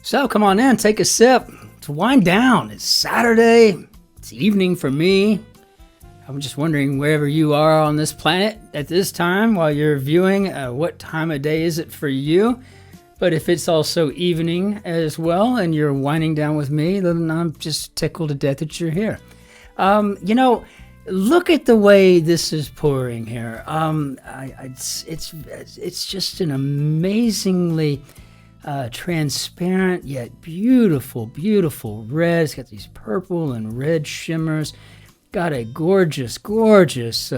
So come on in, take a sip. Let's wind down. It's Saturday. It's evening for me. I'm just wondering wherever you are on this planet at this time while you're viewing, what time of day is it for you? But if it's also evening as well and you're winding down with me, then I'm just tickled to death that you're here. Look at the way this is pouring here. It's just an amazingly transparent yet beautiful, beautiful red. It's got these purple and red shimmers. Got a gorgeous, gorgeous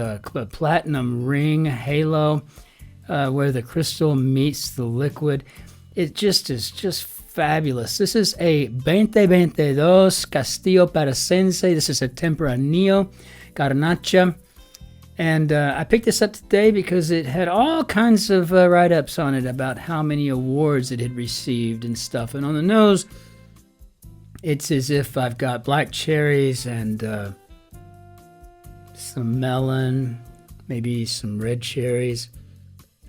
platinum ring halo where the crystal meets the liquid. It just is just fabulous. This is a 2022 Castillo Perecense. This is a Tempranillo Garnacha. And I picked this up today because it had all kinds of write-ups on it about how many awards it had received and stuff. And on the nose, it's as if I've got black cherries and some melon, maybe some red cherries,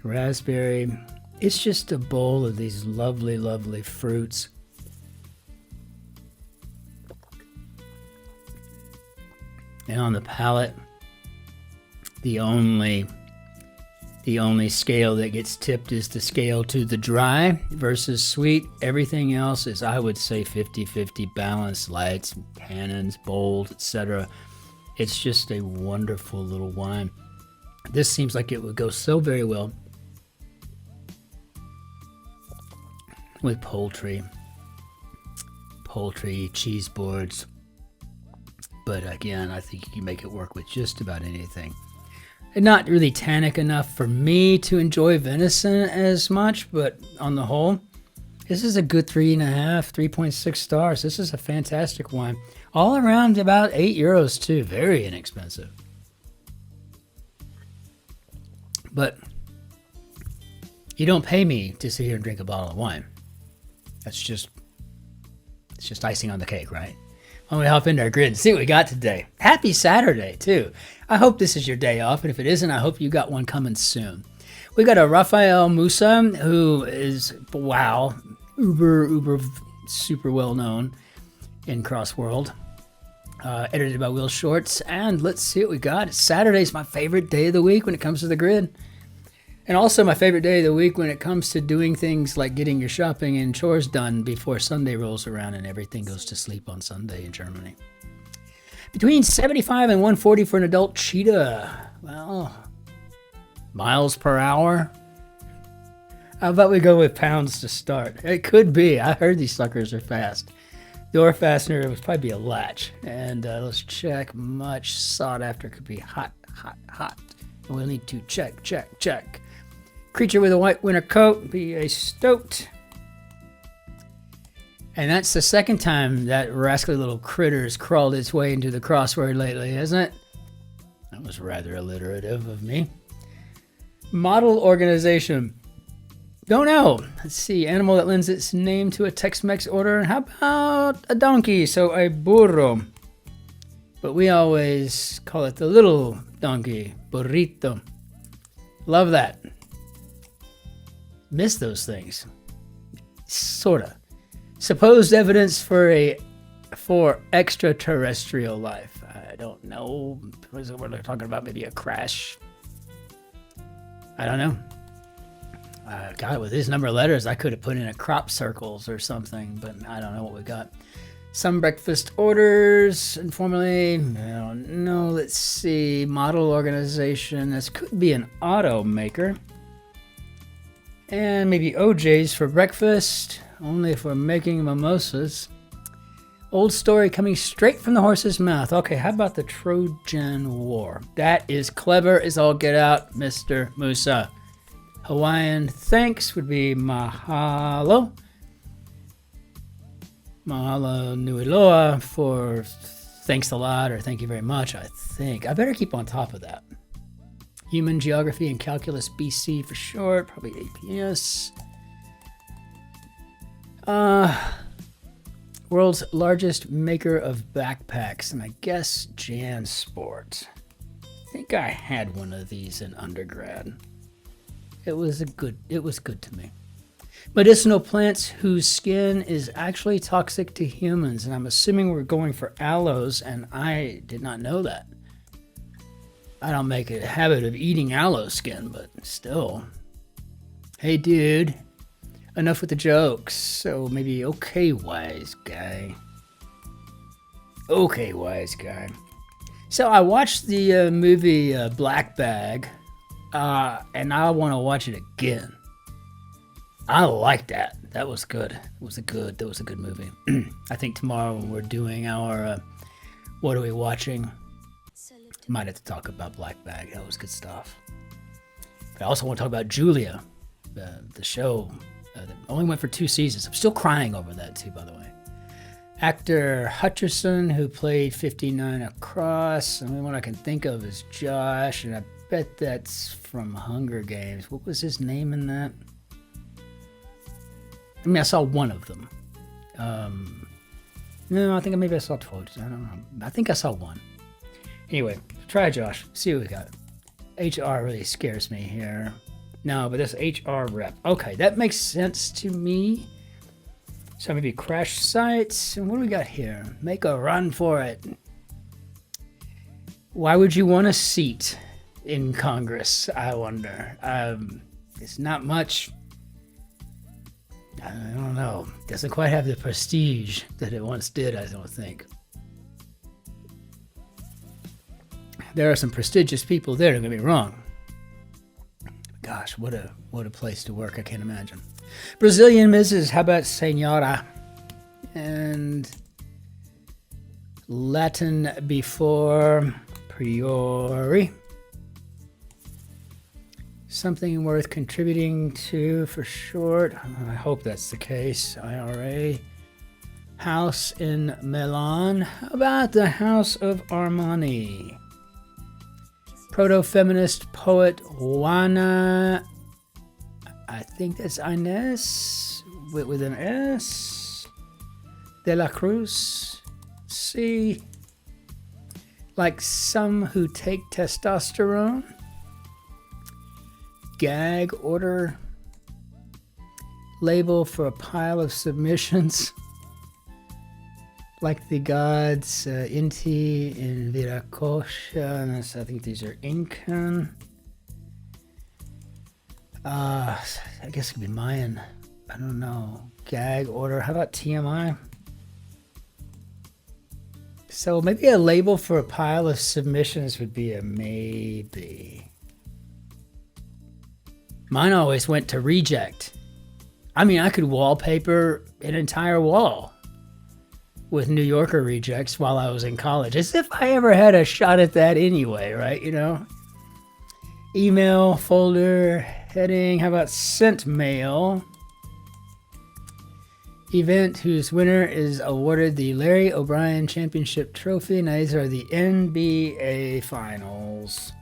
raspberry. It's just a bowl of these lovely, lovely fruits. And on the palate, the only scale that gets tipped is the scale to the dry versus sweet. Everything else is, I would say, 50-50 balance, lights, tannins, bold, etc. It's just a wonderful little wine. This seems like it would go so very well with poultry, cheese boards. But again, I think you can make it work with just about anything. And not really tannic enough for me to enjoy venison as much, but on the whole, this is a good 3.6 stars. This is a fantastic wine. All around about €8 too. Very inexpensive. But you don't pay me to sit here and drink a bottle of wine. It's just icing on the cake, right? I'm going to hop into our grid and see what we got today. Happy Saturday, too. I hope this is your day off, and if it isn't, I hope you got one coming soon. We got a Rafael Musa, who is, wow, uber, super well known in Crossworld. Edited by Will Shorts, and let's see what we got. Saturday's my favorite day of the week when it comes to the grid. And also my favorite day of the week when it comes to doing things like getting your shopping and chores done before Sunday rolls around and everything goes to sleep on Sunday in Germany. Between 75 and 140 for an adult cheetah. Well, miles per hour. How about we go with pounds to start? It could be. I heard these suckers are fast. Door fastener would probably be a latch. And let's check. Much sought after could be hot. And we'll need to check. Creature with a white winter coat, be a stoat. And that's the second time that rascally little critter's crawled its way into the crossword lately, isn't it? That was rather alliterative of me. Model organization. Don't know. Let's see. Animal that lends its name to a Tex-Mex order. How about a donkey? So a burro. But we always call it the little donkey. Burrito. Love that. Miss those things. Sorta. Supposed evidence for extraterrestrial life. I don't know. What are they talking about? Maybe a crash. I don't know. God, with this number of letters, I could have put in a crop circles or something, but I don't know what we got. Some breakfast orders, informally. I don't know. Let's see. Model organization. This could be an automaker. And maybe OJ's for breakfast. Only if we're making mimosas. Old story coming straight from the horse's mouth. Okay, how about the Trojan War? That is clever as all get out, Mr. Musa. Hawaiian thanks would be mahalo. Mahalo nui loa for thanks a lot or thank you very much, I think. I better keep on top of that. Human Geography and Calculus BC for short, probably APS. World's largest maker of backpacks, and I guess JanSport. I think I had one of these in undergrad. It was good to me. Medicinal plants whose skin is actually toxic to humans. And I'm assuming we're going for aloes, and I did not know that. I don't make a habit of eating aloe skin, but still. Hey, dude. Enough with the jokes. So maybe okay, wise guy. Okay, wise guy. So I watched the movie Black Bag, and I want to watch it again. I like that. That was good. That was a good movie. I think tomorrow when we're doing our what are we watching, might have to talk about Black Bag. That was good stuff. But I also want to talk about Julia, the show that only went for 2 seasons. I'm still crying over that too, by the way. Actor Hutcherson, who played 59 Across. The only one I can think of is Josh, and I bet that's from Hunger Games. What was his name in that? I mean, I saw one of them. No, I think maybe I saw 12. I don't know. I think I saw one. Anyway, try Josh. See what we got. HR really scares me here. No, but that's HR rep. Okay, that makes sense to me. So maybe crash sites. And what do we got here? Make a run for it. Why would you want a seat in Congress, I wonder? It's not much. I don't know. Doesn't quite have the prestige that it once did, I don't think. There are some prestigious people there, don't get me wrong. Gosh, what a place to work, I can't imagine. Brazilian Mrs. How about Senora? And Latin before priori. Something worth contributing to for short. I hope that's the case. IRA. House in Milan. How about the House of Armani? Proto-feminist poet Juana, I think that's Inés with an S. De la Cruz. C. Like some who take testosterone. Gag order. Label for a pile of submissions. Like the gods Inti and Viracocha. I think these are Incan. I guess it could be Mayan. I don't know. Gag order. How about TMI? So maybe a label for a pile of submissions would be a maybe. Mine always went to reject. I mean, I could wallpaper an entire wall with New Yorker rejects while I was in college. As if I ever had a shot at that anyway, right? You know? Email, folder, heading. How about sent mail? Event whose winner is awarded the Larry O'Brien Championship Trophy. Now these are the NBA Finals.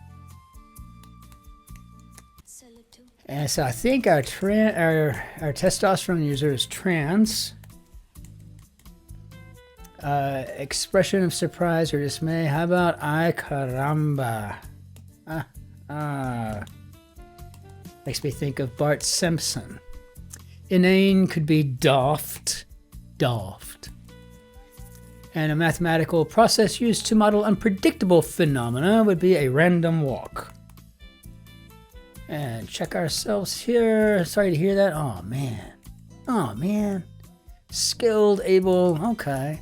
And so I think our testosterone user is trans. Expression of surprise or dismay. How about ay caramba? Makes me think of Bart Simpson. Inane could be doffed. And a mathematical process used to model unpredictable phenomena would be a random walk. And check ourselves here. Sorry to hear that. Oh man. Skilled, able, okay.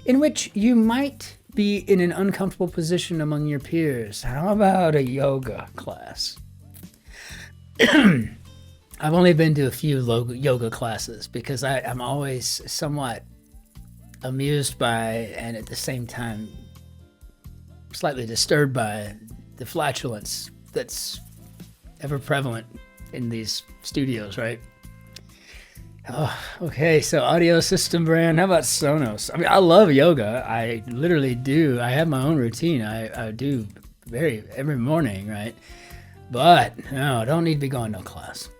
In which you might be in an uncomfortable position among your peers. How about a yoga class? I've only been to a few yoga classes because I'm always somewhat amused by and at the same time slightly disturbed by the flatulence that's ever prevalent in these studios, right? Oh, okay, so audio system brand. How about Sonos? I mean, I love yoga. I literally do. I have my own routine. I do every morning, right? But no, don't need to be going to class.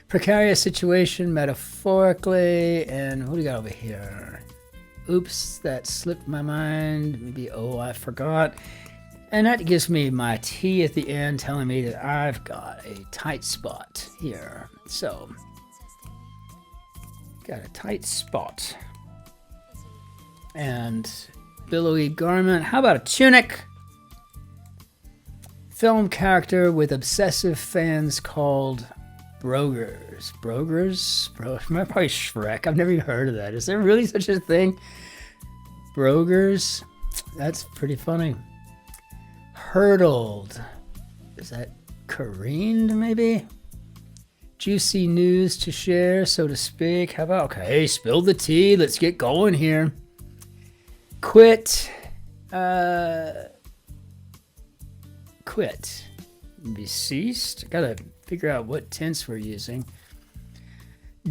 Precarious situation, metaphorically, and what do we got over here? Oops, that slipped my mind. Maybe, I forgot. And that gives me my T at the end telling me that I've got a tight spot here. So Got a tight spot. And billowy garment. How about a tunic? Film character with obsessive fans called Brogers. Brogers? Probably Shrek. I've never even heard of that. Is there really such a thing? Brogers? That's pretty funny. Hurdled. Is that careened, maybe? Juicy news to share, so to speak. How about, okay, spill the tea. Let's get going here. Quit. Quit. Be ceased. Gotta figure out what tense we're using.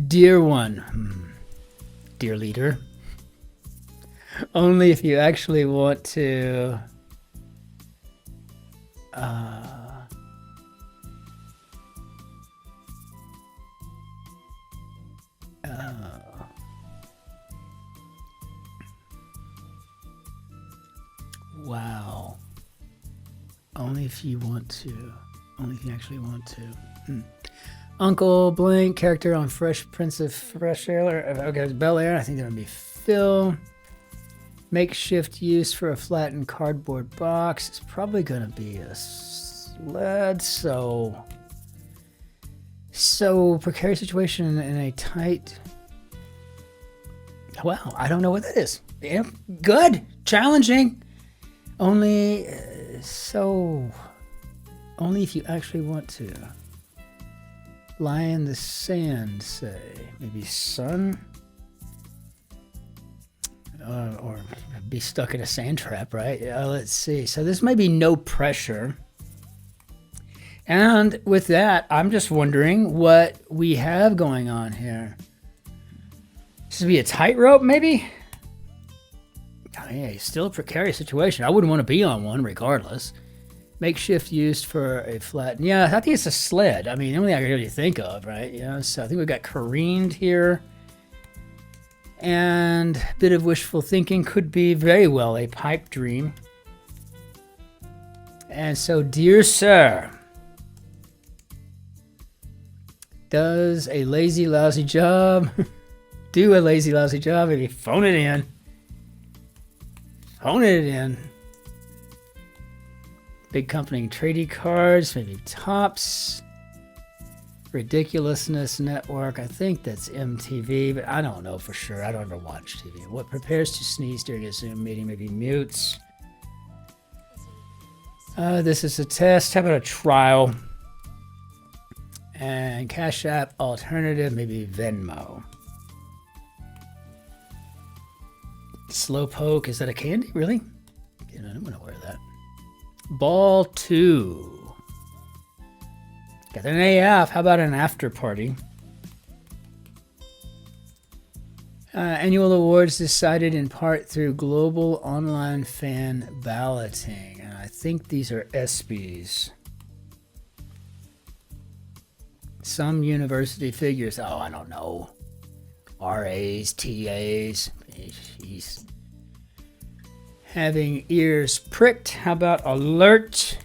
Dear one. Dear leader. Only if you actually want to. Wow. Only if you want to. Only if you actually want to. Uncle Blank, character on Fresh Prince of Fresh Air. Okay, Bel Air. I think that would be Phil. Makeshift use for a flattened cardboard box. It's probably going to be a sled. So precarious situation in a tight. Well, I don't know what that is. Yeah, good. Challenging. Only if you actually want to. Lie in the sand, say. Maybe sun? Or be stuck in a sand trap, right? Let's see. So this might be no pressure. And with that, I'm just wondering what we have going on here. This would be a tightrope, maybe? Oh, yeah, still a precarious situation. I wouldn't want to be on one regardless. Makeshift used for a flat. Yeah, I think it's a sled. I mean, the only thing I can really think of, right? Yeah, so I think we've got careened here. And a bit of wishful thinking, could be very well a pipe dream. And so, dear sir, does a lazy, lousy job, do a lazy, lousy job, maybe phone it in. Phone it in. Big company trading cards, maybe tops. Ridiculousness Network, I think that's MTV, but I don't know for sure. I don't ever watch TV. What prepares to sneeze during a Zoom meeting, maybe mutes. This is a test. How about a trial? And Cash App alternative, maybe Venmo. Slowpoke, is that a candy? Really? Yeah, I'm gonna wear that. Ball 2. Got an AF. How about an after party? Annual awards decided in part through global online fan balloting. And I think these are ESPYs. Some university figures. Oh, I don't know. RAs, TAs. Jeez. Having ears pricked. How about alert?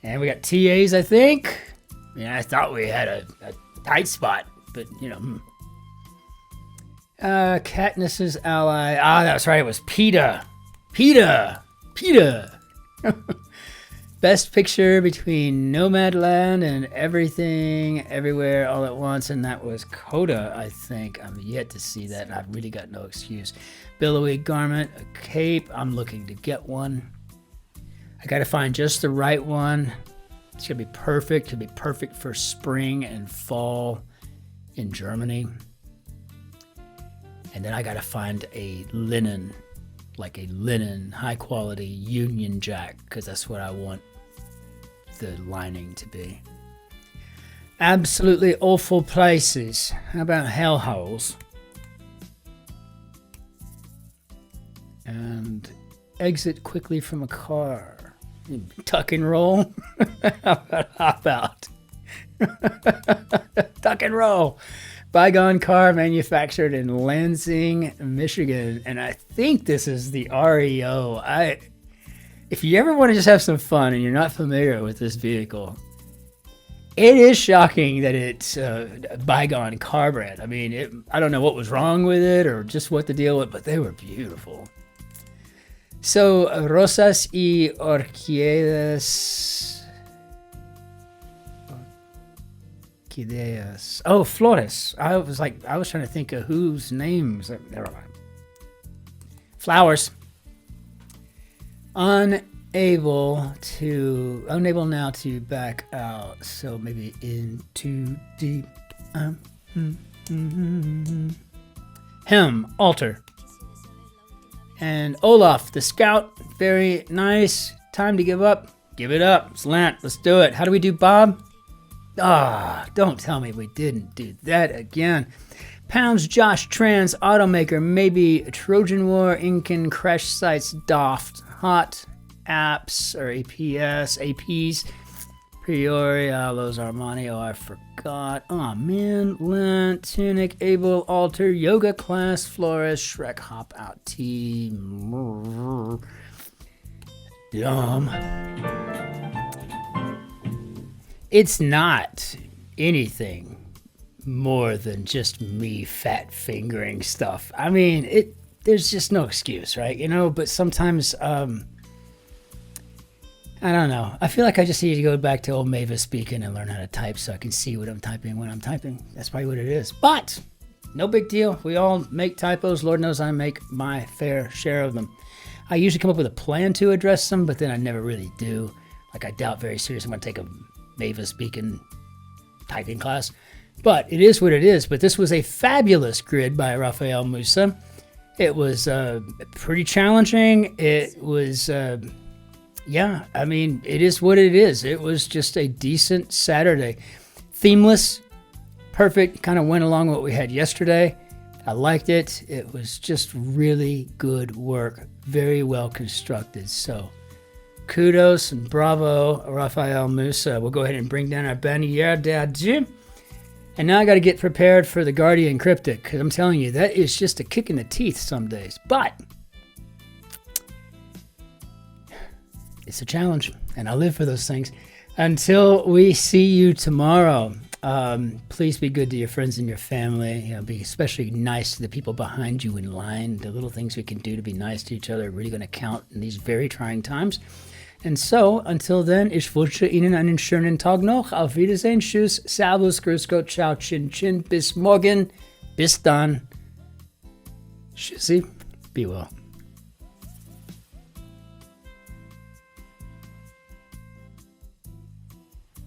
And we got TAs, I think. Yeah, I thought we had a tight spot, but you know. Katniss's ally. Ah, that's right. It was PETA. PETA. Best picture between Nomadland and Everything, Everywhere, All at Once, and that was Coda, I think. I'm yet to see that, and I've really got no excuse. Billowy garment, a cape. I'm looking to get one. I got to find just the right one. It's going to be perfect. It'll be perfect for spring and fall in Germany. And then I got to find a linen, like a linen, high quality Union Jack, because that's what I want the lining to be. Absolutely awful places. How about hellholes? And exit quickly from a car. Tuck and roll. How about tuck and roll? Bygone car manufactured in Lansing, Michigan, and I think this is the REO. If you ever want to just have some fun and you're not familiar with this vehicle, It is shocking that it's bygone car brand. I mean, I don't know what was wrong with it or just what the deal was, but they were beautiful. So, rosas y orquídeas. Orquídeas. Oh, flores. I was trying to think of whose names. Never mind. Flowers. Unable now to back out. So maybe in too deep. Hem, altar. And Olaf, the scout. Very nice. Time to give up. Give it up. Slant. Let's do it. How do we do, Bob? Don't tell me we didn't do that again. Pounds, Josh, Trans, Automaker, maybe Trojan War, Incan, Crash Sites, Doft, Hot, Apps, or APs, Peoria, Los Armani, I forgot. Oh man, Lent, Tunic, Able, Altar, Yoga Class, Flores, Shrek, Hop Out, T, Dumb. It's not anything more than just me fat fingering stuff. I mean, there's just no excuse, right? But sometimes, I don't know. I feel like I just need to go back to old Mavis speaking and learn how to type so I can see what I'm typing when I'm typing. That's probably what it is. But no big deal. We all make typos. Lord knows I make my fair share of them. I usually come up with a plan to address them, but then I never really do. Like, I doubt very seriously I'm going to take a Mavis speaking typing class. But it is what it is. But this was a fabulous grid by Rafael Musa. It was pretty challenging. It was... yeah, I mean, it is what it is. It was just a decent Saturday. Themeless, perfect, kind of went along what we had yesterday. I liked it. It was just really good work. Very well constructed. So kudos and bravo, Rafael Musa. We'll go ahead and bring down our bannière d'adieu. And now I got to get prepared for the Guardian Cryptic, because I'm telling you, that is just a kick in the teeth some days. But it's a challenge, and I live for those things. Until we see you tomorrow, please be good to your friends and your family. Be especially nice to the people behind you in line. The little things we can do to be nice to each other are really going to count in these very trying times. And so, until then, ich wünsche Ihnen einen schönen Tag noch. Auf Wiedersehen, tschüss, servus, grüß Gott, ciao, Cin-Cin, bis morgen, bis dann. Tschüssi, be well.